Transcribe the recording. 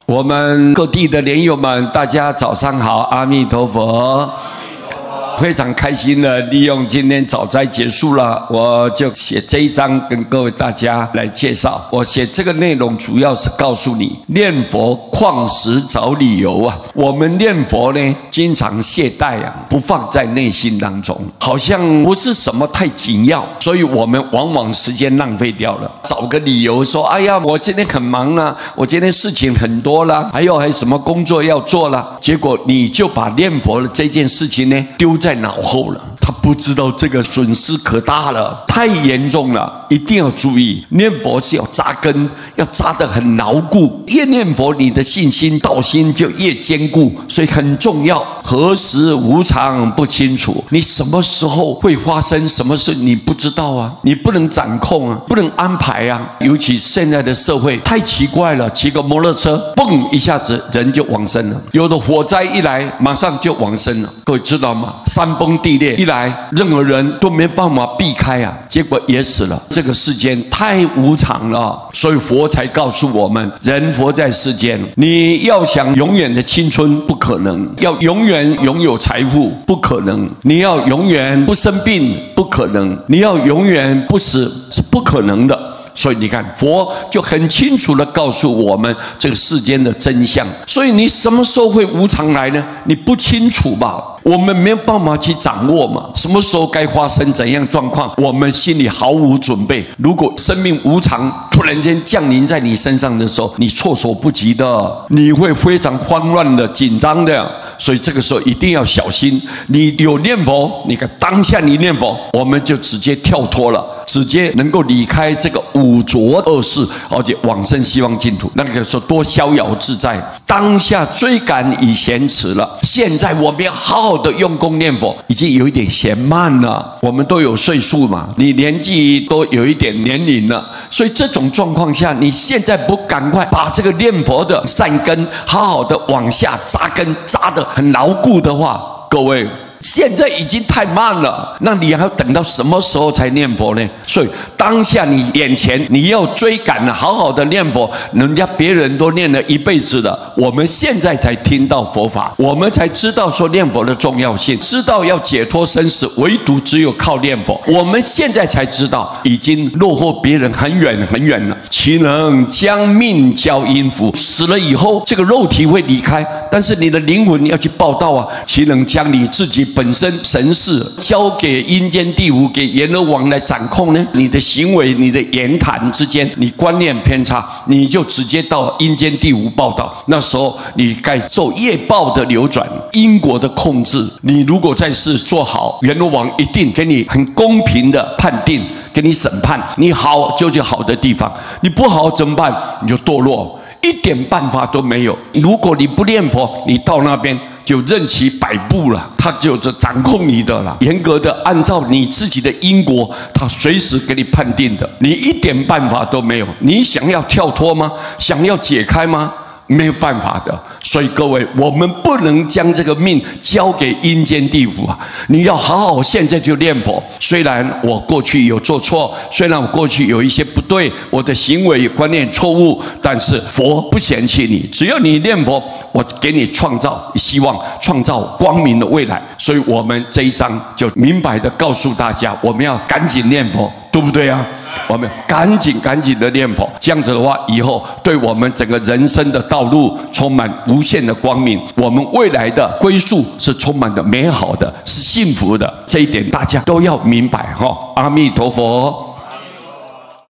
我们各地的莲友们，大家早上好，阿弥陀佛。非常开心的利用今天早斋结束了，我就写这一章跟各位大家来介绍。我写这个内容主要是告诉你，念佛旷时找理由啊。我们念佛呢，经常懈怠啊，不放在内心当中，好像不是什么太紧要，所以我们往往时间浪费掉了，找个理由说，哎呀，我今天很忙啊，我今天事情很多啦，还有什么工作要做啦，结果你就把念佛的这件事情呢丢在脑后了。他不知道这个损失可大了，太严重了，一定要注意。念佛是要扎根，要扎得很牢固。越念佛，你的信心道心就越坚固，所以很重要。何时无常不清楚，你什么时候会发生什么事你不知道啊，你不能掌控啊，不能安排啊。尤其现在的社会太奇怪了，骑个摩托车，嘣一下子人就往生了。有的火灾一来，马上就往生了。各位知道吗？山崩地裂一来，任何人都没办法避开啊，结果也死了。这个世间太无常了，所以佛才告诉我们，人活在世间，你要想永远的青春不可能，要永远拥有财富不可能，你要永远不生病不可能，你要永远不死是不可能的。所以你看，佛就很清楚地告诉我们这个世间的真相。所以你什么时候会无常来呢？你不清楚吧？我们没有办法去掌握嘛。什么时候该发生怎样状况，我们心里毫无准备。如果生命无常突然间降临在你身上的时候，你措手不及的，你会非常慌乱的、紧张的。所以这个时候一定要小心。你有念佛，你看当下你念佛，我们就直接跳脱了，直接能够离开这个五浊恶世，而且往生西方净土。那个时候多逍遥自在，当下追赶已嫌迟了。现在我们要好好的用功念佛，已经有一点嫌慢了。我们都有岁数嘛，你年纪都有一点年龄了，所以这种状况下，你现在不赶快把这个念佛的善根好好的往下扎根，扎得很牢固的话，各位，现在已经太慢了，那你还要等到什么时候才念佛呢？所以当下你眼前你要追赶了，好好的念佛，人家别人都念了一辈子了，我们现在才听到佛法，我们才知道说念佛的重要性，知道要解脱生死，唯独只有靠念佛。我们现在才知道，已经落后别人很远很远了。岂能将命交阴府？死了以后，这个肉体会离开，但是你的灵魂要去报道啊。岂能将你自己本身神识交给阴间地府，给阎罗王来掌控呢？你的行为、你的言谈之间，你观念偏差，你就直接到阴间地府报道。那时候你该受业报的流转、因果的控制。你如果在世做好，阎罗王一定给你很公平的判定，给你审判。你好就去好的地方，你不好怎么办？你就堕落，一点办法都没有。如果你不念佛，你到那边就任其摆布了，他就是掌控你的了，严格的按照你自己的因果，他随时给你判定的，你一点办法都没有。你想要跳脱吗？想要解开吗？没有办法的。所以各位，我们不能将这个命交给阴间地府啊！你要好好现在就念佛。虽然我过去有做错，虽然我过去有一些不对，我的行为观念错误，但是佛不嫌弃你，只要你念佛，我给你创造希望，创造光明的未来。所以我们这一章就明白的告诉大家，我们要赶紧念佛，对不对啊？我们赶紧的念佛，这样子的话，以后对我们整个人生的道路充满无限的光明，我们未来的归宿是充满的美好的，是幸福的。这一点大家都要明白哈。阿弥陀佛。